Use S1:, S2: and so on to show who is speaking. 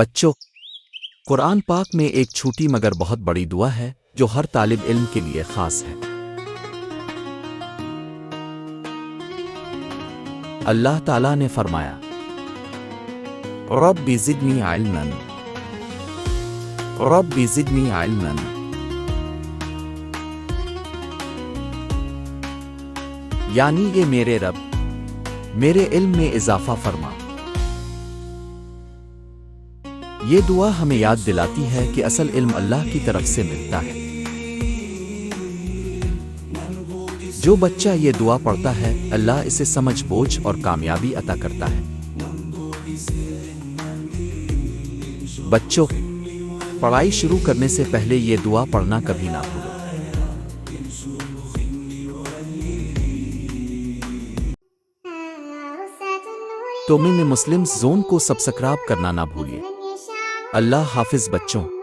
S1: بچوں، قرآن پاک میں ایک چھوٹی مگر بہت بڑی دعا ہے جو ہر طالب علم کے لیے خاص ہے۔ اللہ تعالیٰ نے فرمایا، رب زدنی علما، رب زدنی علما۔ یعنی یہ میرے رب، میرے علم میں اضافہ فرما۔ یہ دعا ہمیں یاد دلاتی ہے کہ اصل علم اللہ کی طرف سے ملتا ہے۔ جو بچہ یہ دعا پڑھتا ہے اللہ اسے سمجھ بوجھ اور کامیابی عطا کرتا ہے۔ بچوں، پڑھائی شروع کرنے سے پہلے یہ دعا پڑھنا کبھی نہ بھولو۔ تو میں نے مسلم زون کو سبسکرائب کرنا نہ بھولیے۔ اللہ حافظ بچوں۔